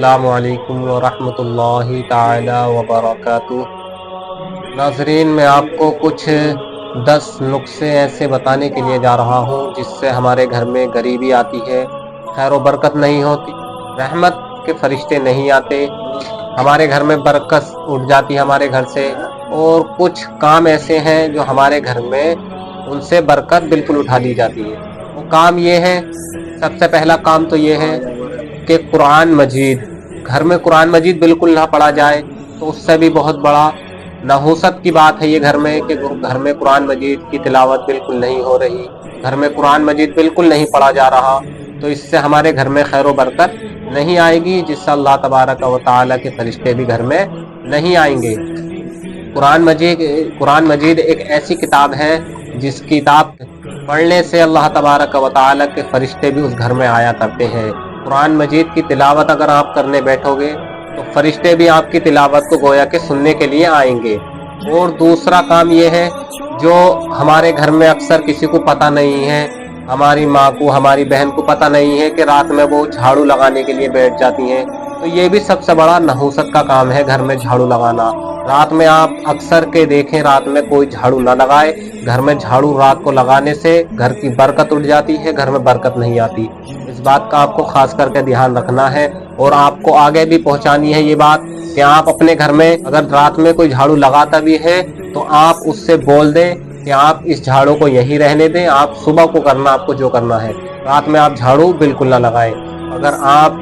अस्सलामु अलैकुम वरहमतुल्लाहि ताला वबरकातुह। नाज़रीन, मैं आपको कुछ 10 नुस्खे ऐसे बताने के लिए जा रहा हूँ जिससे हमारे घर में गरीबी आती है, खैर व बरकत नहीं होती, रहमत के फरिश्ते नहीं आते, हमारे घर में बरकत उठ जाती है हमारे घर से। और कुछ काम ऐसे हैं जो हमारे घर में उनसे बरकत बिल्कुल उठा ली जाती है। वो काम ये है, सबसे पहला काम तो ये है कि कुरान मजीद, घर में कुरान मजीद बिल्कुल ना पढ़ा जाए तो उससे भी बहुत बड़ा नहुसत की बात है ये घर में, कि घर में कुरान मजीद की तिलावत बिल्कुल नहीं हो रही, घर में कुरान मजीद बिल्कुल नहीं पढ़ा जा रहा, तो इससे हमारे घर में खैर व बरकत नहीं आएगी, जिससे अल्लाह तबारक व तआला के फरिश्ते भी घर में नहीं आएंगे। कुरान मजीद एक ऐसी किताब है जिस किताब पढ़ने से अल्लाह तबारक व तआला के फरिश्ते भी उस घर में आया करते हैं। कुरान मजीद की तिलावत अगर आप करने बैठोगे तो फरिश्ते भी आपकी तिलावत को गोया के सुनने के लिए आएंगे। और दूसरा काम ये है, जो हमारे घर में अक्सर किसी को पता नहीं है, हमारी माँ को, हमारी बहन को पता नहीं है कि रात में वो झाड़ू लगाने के लिए बैठ जाती हैं, तो ये भी सबसे बड़ा नहुसत का काम है घर में झाड़ू लगाना। रात में आप अक्सर के देखें, रात में कोई झाड़ू ना लगाए, घर में झाड़ू रात को लगाने से घर की बरकत उठ जाती है, घर में बरकत नहीं आती। इस बात का आपको खास करके ध्यान रखना है और आपको आगे भी पहुंचानी है ये बात कि आप अपने घर में अगर रात में कोई झाड़ू लगाता भी है तो आप उससे बोल दें कि आप इस झाड़ू को यहीं रहने दें, आप सुबह को करना, आपको जो करना है, रात में आप झाड़ू बिल्कुल ना लगाएं। अगर आप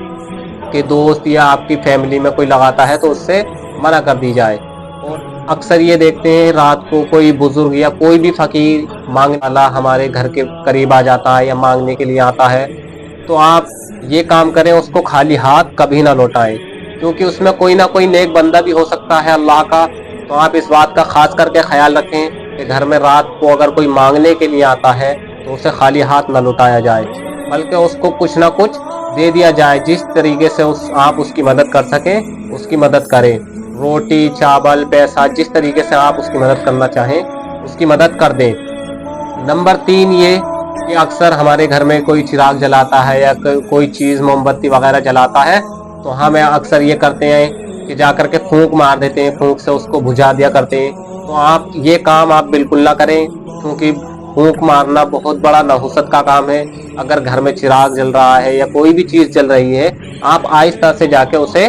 के दोस्त या आपकी फैमिली में कोई लगाता है तो उससे मना कर दी जाए। और अक्सर ये देखते हैं, रात को कोई बुजुर्ग या कोई भी फकीर मांगने वाला हमारे घर के करीब आ जाता है या मांगने के लिए आता है, तो आप ये काम करें, उसको खाली हाथ कभी ना लौटाएं, क्योंकि उसमें कोई ना कोई नेक बंदा भी हो सकता है अल्लाह का। तो आप इस बात का खास करके ख्याल रखें कि घर में रात को अगर कोई मांगने के लिए आता है तो उसे खाली हाथ ना लौटाया जाए, बल्कि उसको कुछ ना कुछ दे दिया जाए। जिस तरीके से आप उसकी मदद कर सकें उसकी मदद करें, रोटी, चावल, पैसा, जिस तरीके से आप उसकी मदद करना चाहें उसकी मदद कर दें। नंबर 3 ये कि अक्सर हमारे घर में कोई चिराग जलाता है या कोई चीज़ मोमबत्ती वगैरह जलाता है, तो हम अक्सर ये करते हैं कि जाकर के फूंक मार देते हैं, फूंक से उसको बुझा दिया करते हैं। तो आप ये काम आप बिल्कुल ना करें, क्योंकि फूंक मारना बहुत बड़ा नहुसत का काम है। अगर घर में चिराग जल रहा है या कोई भी चीज़ जल रही है, आप आहिस्ता से जाके उसे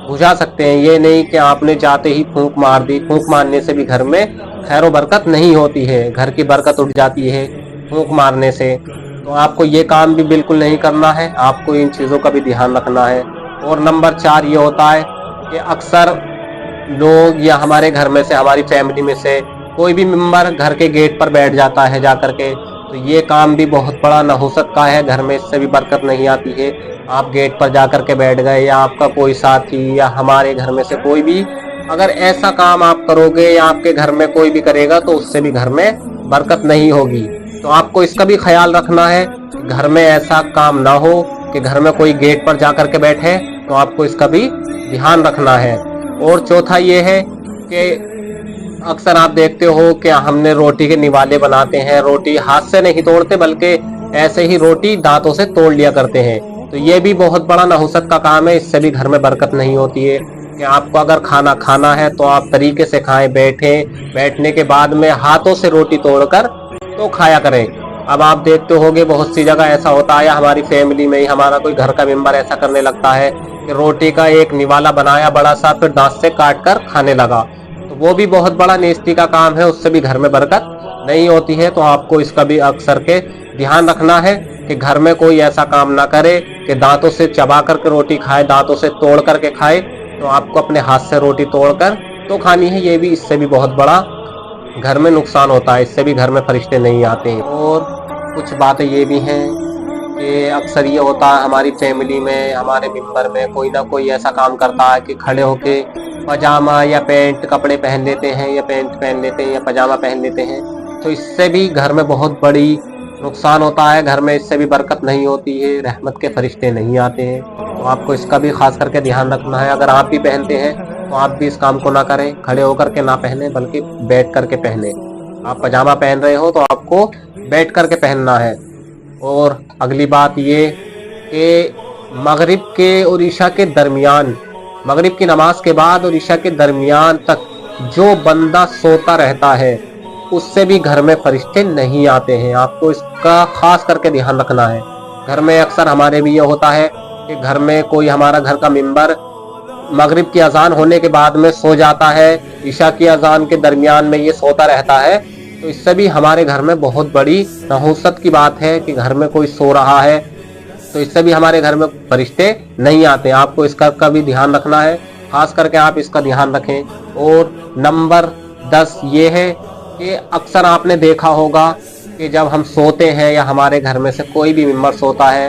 बुझा सकते हैं, ये नहीं कि आपने जाते ही फूंक मार दी। फूंक मारने से भी घर में खैर व बरकत नहीं होती है, घर की बरकत उठ जाती है फूंक मारने से। तो आपको ये काम भी बिल्कुल नहीं करना है, आपको इन चीज़ों का भी ध्यान रखना है। और नंबर 4 ये होता है कि अक्सर लोग या हमारे घर में से, हमारी फैमिली में से कोई भी मेंबर घर के गेट पर बैठ जाता है जाकर के, तो ये काम भी बहुत बड़ा नहुसत का है, घर में इससे भी बरकत नहीं आती है। आप गेट पर जाकर के बैठ गए या आपका कोई साथी या हमारे घर में से कोई भी अगर ऐसा काम आप करोगे या आपके घर में कोई भी करेगा तो उससे भी घर में बरकत नहीं होगी। तो आपको इसका भी ख्याल रखना है कि घर में ऐसा काम ना हो कि घर में कोई गेट पर जाकर के बैठे, तो आपको इसका भी ध्यान रखना है। और चौथा ये है कि अक्सर आप देखते हो कि हमने रोटी के निवाले बनाते हैं, रोटी हाथ से नहीं तोड़ते बल्कि ऐसे ही रोटी दांतों से तोड़ लिया करते हैं, तो ये भी बहुत बड़ा नहुसत का काम है, इससे भी घर में बरकत नहीं होती है। कि आपको अगर खाना खाना है तो आप तरीके से खाएं, बैठने के बाद में हाथों से रोटी तोड़कर तो खाया करें। अब आप देखते होंगे बहुत सी जगह ऐसा होता है, या हमारी फैमिली में ही हमारा कोई घर का मेंबर ऐसा करने लगता है कि रोटी का एक निवाला बनाया बड़ा सा, फिर दांत से काट कर खाने लगा, तो वो भी बहुत बड़ा नेस्ती का काम है, उससे भी घर में बरकत नहीं होती है। तो आपको इसका भी अक्सर के ध्यान रखना है कि घर में कोई ऐसा काम ना करे कि दांतों से चबा करके रोटी खाए, दांतों से तोड़ करके खाए। तो आपको अपने हाथ से रोटी तोड़कर तो खानी है, ये भी इससे भी बहुत बड़ा घर में नुकसान होता है, इससे भी घर में फरिश्ते नहीं आते हैं। और कुछ बातें ये भी हैं कि अक्सर ये होता है हमारी फैमिली में, हमारे मेंबर में कोई ना कोई ऐसा काम करता है कि खड़े होके पजामा या पैंट कपड़े पहन लेते हैं, या पैंट पहन लेते हैं या पजामा पहन लेते हैं, तो इससे भी घर में बहुत बड़ी नुकसान होता है, घर में इससे भी बरकत नहीं होती है, रहमत के फरिश्ते नहीं आते हैं। तो आपको इसका भी खास करके ध्यान रखना है। अगर आप भी पहनते हैं तो आप भी इस काम को ना करें, खड़े होकर के ना पहने बल्कि बैठ करके पहने। आप पजामा पहन रहे हो तो आपको बैठ करके पहनना है। और अगली बात ये कि मगरिब के और ईशा के दरमियान, मगरिब की नमाज के बाद और ईशा के दरमियान तक जो बंदा सोता रहता है उससे भी घर में फरिश्ते नहीं आते हैं। आपको इसका खास करके ध्यान रखना है। घर में अक्सर हमारे भी ये होता है कि घर में कोई हमारा घर का मेंबर मगरिब की अजान होने के बाद में सो जाता है, ईशा की अजान के दरमियान में ये सोता रहता है, तो इससे भी हमारे घर में बहुत बड़ी नहुसत की बात है कि घर में कोई सो रहा है, तो इससे भी हमारे घर में फरिश्ते नहीं आते। आपको इसका भी ध्यान रखना है, खास करके आप इसका ध्यान रखें। और नंबर 10 ये है कि अक्सर आपने देखा होगा कि जब हम सोते हैं या हमारे घर में से कोई भी मेंबर सोता है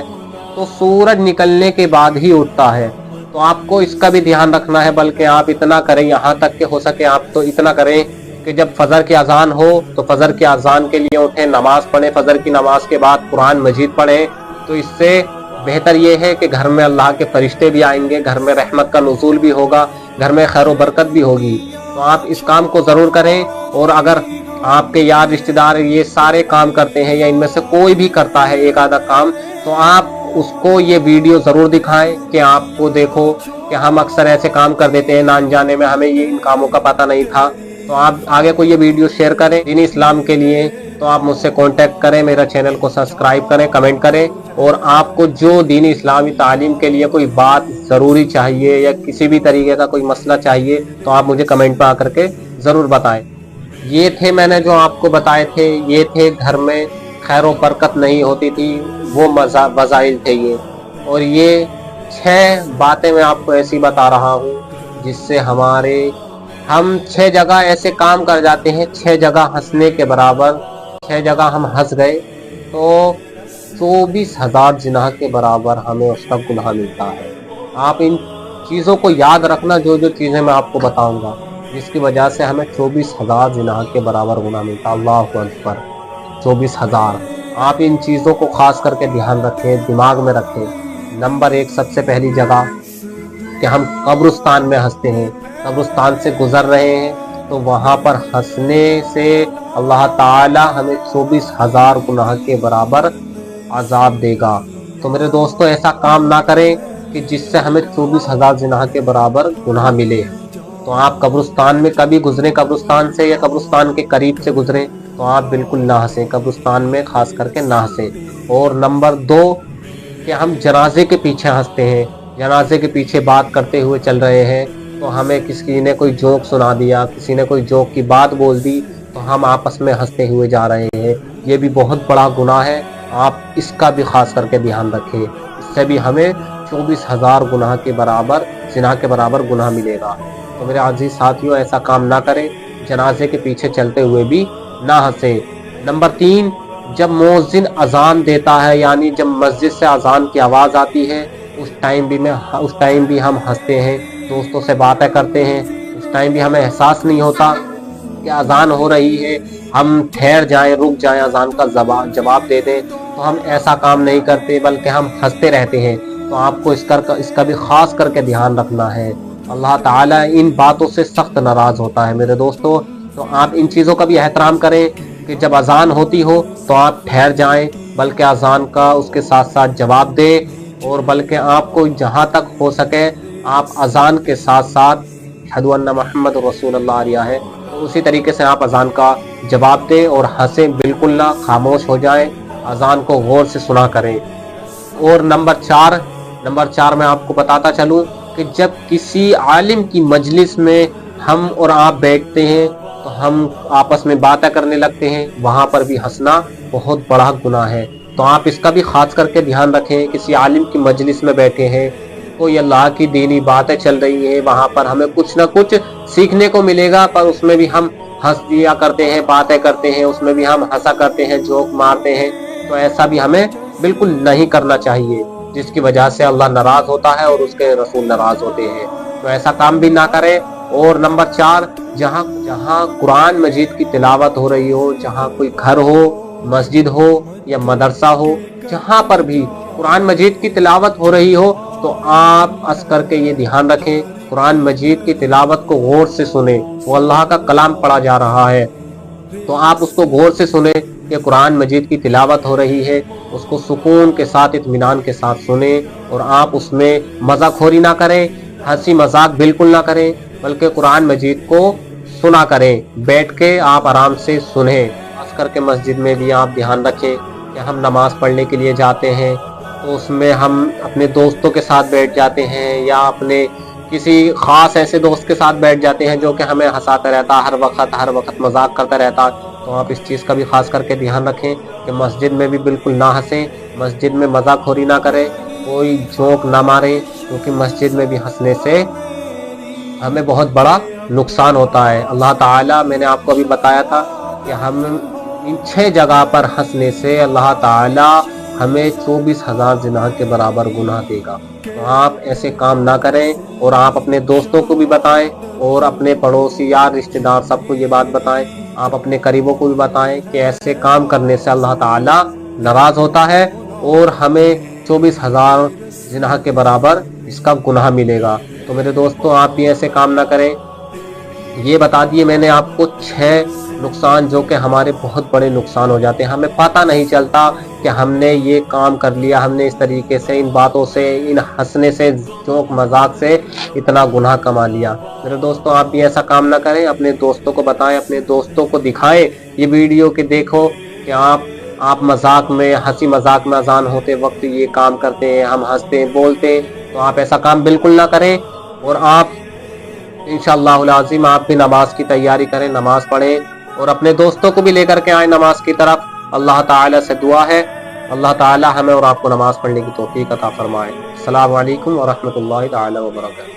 तो सूरज निकलने के बाद ही उठता है। तो आपको इसका भी ध्यान रखना है, बल्कि आप इतना करें, यहाँ तक कि हो सके आप तो इतना करें कि जब फजर की अजान हो तो फजर की अजान के लिए उठें, नमाज पढ़ें, फजर की नमाज के बाद कुरान मजीद पढ़ें। तो इससे बेहतर ये है कि घर में अल्लाह के फरिश्ते भी आएंगे, घर में रहमत का नुज़ूल भी होगा, घर में खैर बरकत भी होगी। तो आप इस काम को ज़रूर करें। और अगर आपके यार रिश्तेदार ये सारे काम करते हैं या इनमें से कोई भी करता है एक आधा काम, तो आप उसको ये वीडियो ज़रूर दिखाएं कि आपको देखो कि हम अक्सर ऐसे काम कर देते हैं, ना अनजाने में, हमें ये इन कामों का पता नहीं था। तो आप आगे को ये वीडियो शेयर करें दीन इस्लाम के लिए। तो आप मुझसे कांटेक्ट करें, मेरा चैनल को सब्सक्राइब करें, कमेंट करें। और आपको जो दीन इस्लामी तालीम के लिए कोई बात ज़रूरी चाहिए या किसी भी तरीके का कोई मसला चाहिए तो आप मुझे कमेंट पर आकर के ज़रूर बताएं। ये थे मैंने जो आपको बताए थे, ये थे घर में खैर व बरकत नहीं होती थी वो वज़ाइल थे ये। और ये 6 बातें मैं आपको ऐसी बता रहा हूँ जिससे हम 6 जगह ऐसे काम कर जाते हैं, 6 जगह हंसने के बराबर, 6 जगह हम हंस गए तो 24,000 जिनाह के बराबर हमें उसका गुनाह मिलता है। आप इन चीज़ों को याद रखना, जो जो चीज़ें मैं आपको बताऊंगा, जिसकी वजह से हमें 24,000 जिनाह के बराबर गुनाह मिलता है। अल्लाहु अकबर, 24,000। आप इन चीज़ों को खास करके ध्यान रखें, दिमाग में रखें। नंबर 1 सबसे पहली जगह कि हम कब्रिस्तान में हंसते हैं, कब्रिस्तान से गुजर रहे हैं तो वहाँ पर हंसने से अल्लाह ताला हमें 24,000 गुनाह के बराबर अजाब देगा। तो मेरे दोस्तों ऐसा काम ना करें कि जिससे हमें 24,000 जिनाह के बराबर गुनाह मिले। तो आप कब्रिस्तान में कभी गुजरें, कब्रिस्तान से या कब्रिस्तान के करीब से गुजरें तो आप बिल्कुल ना हंसें, कब्रिस्तान में खास करके ना हंसें। और नंबर 2 कि हम जनाजे के पीछे हंसते हैं, जनाजे के पीछे बात करते हुए चल रहे हैं तो हमें किसी ने कोई जोक सुना दिया, किसी ने कोई जोक की बात बोल दी तो हम आपस में हंसते हुए जा रहे हैं, ये भी बहुत बड़ा गुनाह है। आप इसका भी खास करके ध्यान रखें, इससे भी हमें 24,000 गुनाह के बराबर, जिना के बराबर गुनाह मिलेगा। तो मेरे अजीज साथियों ऐसा काम ना करें, जनाजे के पीछे चलते हुए भी ना हंसे। नंबर 3 जब मुअज्जिन अजान देता है, यानी जब मस्जिद से अजान की आवाज़ आती है, उस टाइम भी हम हंसते हैं, दोस्तों से बातें करते हैं। उस टाइम भी हमें एहसास नहीं होता कि अजान हो रही है, हम ठहर जाएं, रुक जाएं, अजान का जवाब दे दें, तो हम ऐसा काम नहीं करते बल्कि हम हंसते रहते हैं। तो आपको इसका भी खास करके ध्यान रखना है। अल्लाह ताला इन बातों से सख्त नाराज़ होता है मेरे दोस्तों। तो आप इन चीज़ों का भी एहतराम करें कि जब अजान होती हो तो आप ठहर जाएं, बल्कि अजान का उसके साथ साथ जवाब दें। और बल्कि आपको जहाँ तक हो सके आप अजान के साथ साथ अशहदु अन्ना मुहम्मद रसूलुल्लाह रिया है, तो उसी तरीके से आप अजान का जवाब दें और हंसें बिल्कुल ना, खामोश हो जाएं, अजान को गौर से सुना करें। और नंबर 4 मैं आपको बताता चलूँ कि जब किसी आलिम की मजलिस में हम और आप बैठते हैं तो हम आपस में बातें करने लगते हैं, वहाँ पर भी हंसना बहुत बड़ा गुनाह है। तो आप इसका भी खास करके ध्यान रखें। किसी आलिम की मजलिस में बैठे हैं, कोई अल्लाह की दीनी बातें चल रही हैं, वहाँ पर हमें कुछ ना कुछ सीखने को मिलेगा, पर उसमें भी हम हंस दिया करते हैं, बातें करते हैं, उसमें भी हम हंसा करते हैं, जोक मारते हैं। तो ऐसा भी हमें बिल्कुल नहीं करना चाहिए, जिसकी वजह से अल्लाह नाराज़ होता है और उसके रसूल नाराज़ होते हैं। तो ऐसा काम भी ना करें। और नंबर 4 जहाँ कुरान मजीद की तिलावत हो रही हो, जहाँ कोई घर हो, मस्जिद हो या मदरसा हो, जहाँ पर भी कुरान मजीद की तिलावत हो रही हो तो आप हंस करके ये ध्यान रखें, कुरान मजीद की तिलावत को गौर से सुने। वो अल्लाह का कलाम पढ़ा जा रहा है तो आप उसको गौर से सुने, کہ قرآن مجید کی تلاوت ہو رہی ہے اس کو سکون کے ساتھ اطمینان کے ساتھ سنیں، اور آپ اس میں مزہ خوری نہ کریں، ہنسی مذاق بالکل نہ کریں، بلکہ قرآن مجید کو سنا کریں، بیٹھ کے آپ آرام سے سنیں۔ خاص کر کے مسجد میں بھی آپ دھیان رکھیں کہ ہم نماز پڑھنے کے لیے جاتے ہیں تو اس میں ہم اپنے دوستوں کے ساتھ بیٹھ جاتے ہیں، یا اپنے کسی خاص ایسے دوست کے ساتھ بیٹھ جاتے ہیں جو کہ ہمیں ہنساتا رہتا، ہر وقت مذاق کرتا رہتا، تو آپ اس چیز کا بھی خاص کر کے دھیان رکھیں کہ مسجد میں بھی بالکل نہ ہنسیں، مسجد میں مذاق خوری نہ کریں، کوئی جوک نہ ماریں، کیونکہ مسجد میں بھی ہنسنے سے ہمیں بہت بڑا نقصان ہوتا ہے۔ اللہ تعالیٰ، میں نے آپ کو ابھی بتایا تھا کہ ہم ان 6 جگہ پر ہنسنے سے اللہ تعالیٰ ہمیں 24,000 زنا کے برابر گناہ دے گا۔ تو آپ ایسے کام نہ کریں، اور آپ اپنے دوستوں کو بھی بتائیں، اور اپنے پڑوسی یار رشتہ دار سب کو یہ بات بتائیں، آپ اپنے قریبوں کو بھی بتائیں کہ ایسے کام کرنے سے اللہ تعالیٰ ناراض ہوتا ہے، اور ہمیں 24,000 زنا کے برابر اس کا گناہ ملے گا۔ تو میرے دوستوں، آپ بھی ایسے کام نہ کریں۔ یہ بتا دیے میں نے آپ کو 6 نقصان جو کہ ہمارے بہت بڑے نقصان ہو جاتے ہیں، ہمیں پتہ نہیں چلتا کہ ہم نے یہ کام کر لیا، ہم نے اس طریقے سے ان باتوں سے، ان ہنسنے سے، جوک مذاق سے اتنا گناہ کما لیا۔ میرے دوستوں، آپ بھی ایسا کام نہ کریں، اپنے دوستوں کو بتائیں، اپنے دوستوں کو دکھائیں یہ ویڈیو کہ دیکھو کہ آپ مذاق میں، ہنسی مذاق میں اذان ہوتے وقت یہ کام کرتے ہیں، ہم ہنستے ہیں، بولتے ہیں، تو آپ ایسا کام بالکل نہ کریں، اور آپ انشاءاللہ العظیم آپ بھی نماز کی تیاری کریں، نماز پڑھیں، اور اپنے دوستوں کو بھی لے کر کے آئیں نماز کی طرف۔ اللہ تعالیٰ سے دعا ہے اللہ تعالیٰ ہمیں اور آپ کو نماز پڑھنے کی توفیق عطا فرمائے۔ السلام علیکم ورحمۃ اللہ تعالیٰ وبرکاتہ۔